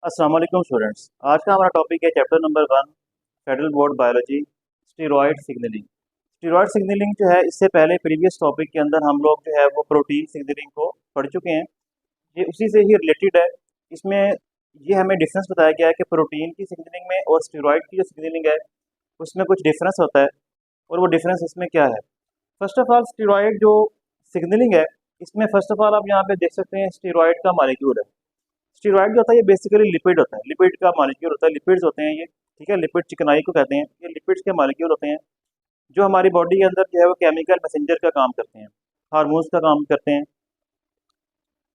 अस्सलाम वालेकुम स्टूडेंट्स। आज का हमारा टॉपिक है chapter number 1 federal board biology steroid signalling. Steroid signalling जो है इससे पहले प्रीवियस टॉपिक के अंदर हम लोग जो है वो प्रोटीन सिग्नलिंग को पढ़ चुके हैं। ये उसी से ही रिलेटेड है। इसमें ये हमें डिफरेंस बताया गया है कि प्रोटीन की सिग्नलिंग में और स्टीरॉयड की जो सिग्नलिंग है उसमें कुछ डिफरेंस होता है और वो डिफरेंस इसमें क्या है। फर्स्ट ऑफ ऑल स्टीरॉयड जो सिग्नलिंग है इसमें फर्स्ट ऑफ ऑल आप यहाँ पे देख सकते हैं स्टीरॉयड का मॉलिक्यूल है। स्टीरॉयड जो होता है ये बेसिकली लिपिड होता है, लिपिड का मॉलिक्यूल होता है, लिपिड्स होते हैं ये, ठीक है। लिपिड चिकनाई को कहते हैं, ये लिपिड्स के मॉलिक्यूल होते हैं जो हमारी बॉडी के अंदर जो है वो केमिकल मैसेंजर का काम करते हैं, हार्मोन्स का काम करते हैं।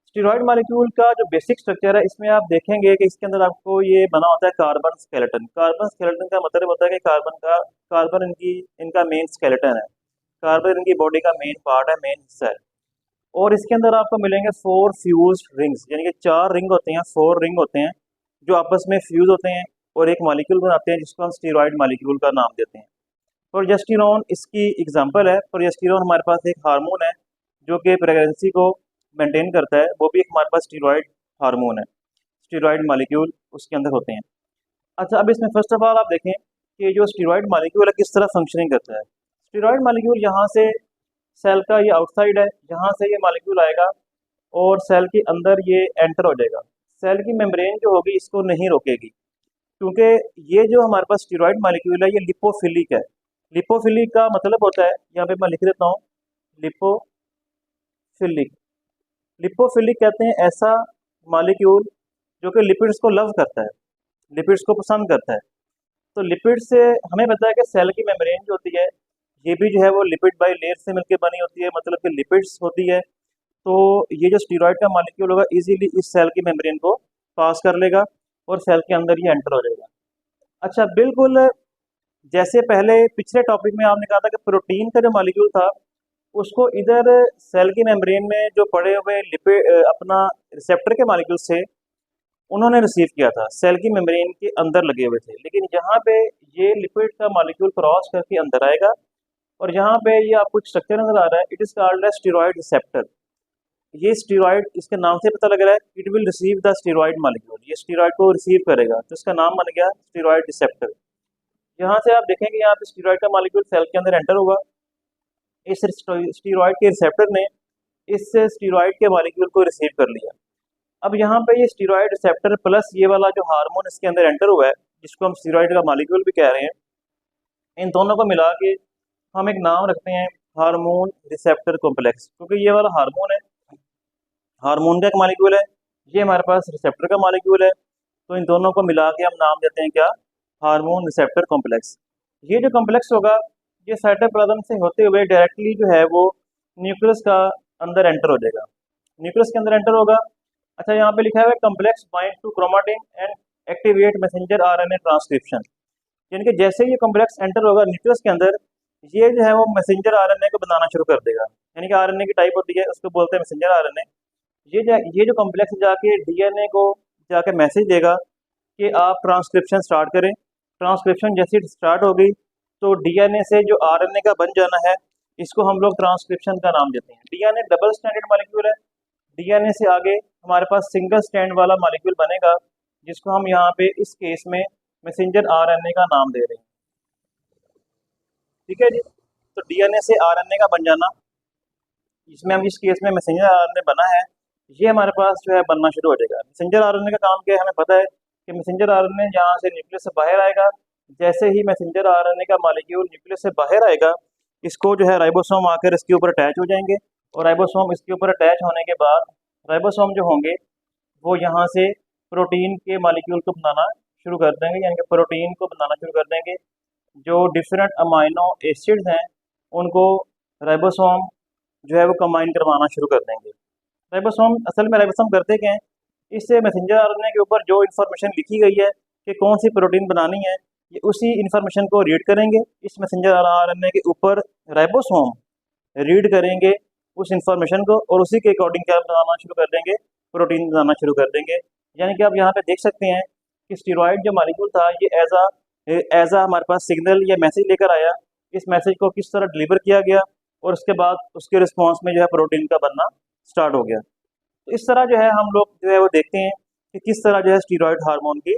स्टीरॉयड मॉलिक्यूल का जो बेसिक स्ट्रक्चर है इसमें आप देखेंगे कि इसके अंदर आपको ये बना होता है कार्बन स्केलेटन। कार्बन स्केलेटन का मतलब होता है कि कार्बन इनका मेन स्केलेटन है, कार्बन इनकी बॉडी का मेन पार्ट है, मेन हिस्सा है। और इसके अंदर आपको मिलेंगे 4 फ्यूज्ड रिंग्स, यानी कि 4 रिंग होते हैं, 4 रिंग होते हैं जो आपस में फ्यूज होते हैं और एक मॉलिक्यूल बनाते हैं जिसको हम स्टीरॉयड मॉलिक्यूल का नाम देते हैं। प्रोजेस्टेरॉन इसकी एग्जांपल है। प्रोजेस्टेरॉन हमारे पास एक हार्मोन है जो कि प्रेगनेंसी को मेंटेन करता है, वो भी एक हमारे पास स्टीरॉयड हार्मोन है, स्टीरॉयड मॉलिक्यूल उसके अंदर होते हैं। अच्छा, अब इसमें फर्स्ट ऑफ ऑल आप देखें कि जो स्टीरॉयड मॉलिक्यूल है किस तरह फंक्शनिंग करता है। स्टीरॉयड मॉलिक्यूल यहाँ से सेल का ये आउटसाइड है, यहाँ से ये मॉलिक्यूल आएगा और सेल के अंदर ये एंटर हो जाएगा। सेल की मेम्ब्रेन जो होगी इसको नहीं रोकेगी, क्योंकि ये जो हमारे पास स्टीरॉयड मॉलिक्यूल है ये लिपोफिलिक है। लिपोफिलिक का मतलब होता है, यहाँ पे मैं लिख देता हूँ, लिपोफिलिक। लिपोफिलिक कहते हैं ऐसा मॉलिक्यूल जो कि लिपिड्स को लव करता है, लिपिड्स को पसंद करता है। तो लिपिड से हमें पता है कि सेल की मेम्ब्रेन जो होती है ये भी जो है वो लिपिड बाई लेयर से मिलकर बनी होती है, मतलब कि लिपिड्स होती है। तो ये जो स्टीरॉयड का मॉलिक्यूल होगा इजीली इस सेल की मेम्ब्रेन को पास कर लेगा और सेल के अंदर ये एंटर हो जाएगा। अच्छा, बिल्कुल जैसे पहले पिछले टॉपिक में आपने कहा था कि प्रोटीन का जो मॉलिक्यूल था उसको इधर सेल की मेम्ब्रेन में जो पड़े हुए लिपिड अपना रिसेप्टर के मॉलिक्यूल से उन्होंने रिसीव किया था, सेल की मेम्ब्रेन के अंदर लगे हुए थे। लेकिन यहाँ पे ये लिपिड का मॉलिक्यूल क्रॉस करके अंदर आएगा और यहाँ पे ये आपको एक स्ट्रक्चर नजर आ रहा है, it is called as steroid receptor. ये स्टीरॉयड इसके नाम से पता लग रहा है, it will receive the steroid molecule, ये स्टीरॉयड को रिसीव करेगा, तो इसका नाम बन गया स्टीरॉयड रिसेप्टर। यहाँ से आप देखेंगे यहाँ पे स्टीरॉयड का मॉलिक्यूल सेल के अंदर एंटर होगा, इस स्टीरॉयड के रिसेप्टर ने इस स्टीरॉयड के मॉलिक्यूल को रिसीव कर लिया। अब यहाँ पे ये स्टीरॉयड रिसेप्टर प्लस ये वाला जो हार्मोन इसके अंदर एंटर हुआ है जिसको हम स्टीरॉयड का मॉलिक्यूल भी कह रहे हैं, इन दोनों को मिला के हम एक नाम रखते हैं हार्मोन रिसेप्टर कॉम्प्लेक्स, क्योंकि ये वाला हार्मोन है, हार्मोन का एक मॉलिक्यूल है, ये हमारे पास रिसेप्टर का मॉलिक्यूल है। तो इन दोनों को मिला के हम नाम देते हैं क्या, हार्मोन रिसेप्टर कॉम्प्लेक्स। ये जो कॉम्प्लेक्स होगा ये साइटोप्लाज्म से होते हुए डायरेक्टली जो है वो न्यूक्लियस का अंदर एंटर हो जाएगा, न्यूक्लियस के अंदर एंटर होगा। अच्छा, यहाँ पे लिखा हुआ है complex bind to chromatin and activate messenger RNA transcription, यानी कि जैसे ये कॉम्प्लेक्स एंटर होगा न्यूक्लियस के अंदर ये जो है वो मैसेंजर आरएनए को बनाना शुरू कर देगा, यानी कि आरएनए की टाइप होती है उसको बोलते हैं मैसेंजर आरएनए। ये जो कॉम्प्लेक्स जाके डीएनए को जाके मैसेज देगा कि आप ट्रांसक्रिप्शन स्टार्ट करें। ट्रांसक्रिप्शन जैसे स्टार्ट हो गई तो डीएनए से जो आरएनए का बन जाना है इसको हम लोग ट्रांसक्रिप्शन का नाम देते हैं। डीएनए डबल स्टैंडर्ड मॉलिक्यूल है, डीएनए से आगे हमारे पास सिंगल स्टैंड वाला मॉलिक्यूल बनेगा जिसको हम यहाँ पे इस केस में मैसेंजर आरएनए का नाम दे रहे हैं, ठीक है जी। तो डीएनए से आरएनए का बन जाना, इसमें हम इस केस में मैसेंजर आरएनए बना है, ये हमारे पास जो है बनना शुरू हो जाएगा। मैसेंजर आरएनए का काम क्या है, हमें पता है कि मैसेंजर आरएनए यहाँ से न्यूक्लियस से बाहर आएगा। जैसे ही मैसेंजर आरएनए का मॉलिक्यूल न्यूक्लियस से बाहर आएगा इसको जो है राइबोसोम आकर इसके ऊपर अटैच हो जाएंगे और राइबोसोम इसके ऊपर अटैच होने के बाद राइबोसोम जो होंगे वो यहाँ से प्रोटीन के मॉलिक्यूल को बनाना शुरू कर देंगे, यानी कि प्रोटीन को बनाना शुरू कर देंगे। जो डिफरेंट अमाइनो एसिड्स हैं उनको राइबोसोम जो है वो कंबाइन करवाना शुरू कर देंगे। राइबोसोम असल में राइबोसोम करते क्या हैं, इससे मैसेंजर आरएनए के ऊपर जो इन्फॉर्मेशन लिखी गई है कि कौन सी प्रोटीन बनानी है ये उसी इन्फॉर्मेशन को रीड करेंगे। इस मैसेंजर आरएनए के ऊपर राइबोसोम रीड करेंगे उस इन्फॉर्मेशन को और उसी के अकॉर्डिंग क्या बनाना शुरू कर देंगे, प्रोटीन बनाना शुरू कर देंगे। यानी कि आप यहाँ पे देख सकते हैं कि स्टीरॉयड जो मॉलिक्यूल था ये एज आ हमारे पास सिग्नल या मैसेज लेकर आया, इस मैसेज को किस तरह डिलीवर किया गया और उसके बाद उसके रिस्पॉन्स में जो है प्रोटीन का बनना स्टार्ट हो गया। तो इस तरह जो है हम लोग जो है वो देखते हैं कि किस तरह जो है स्टीरॉयड हार्मोन की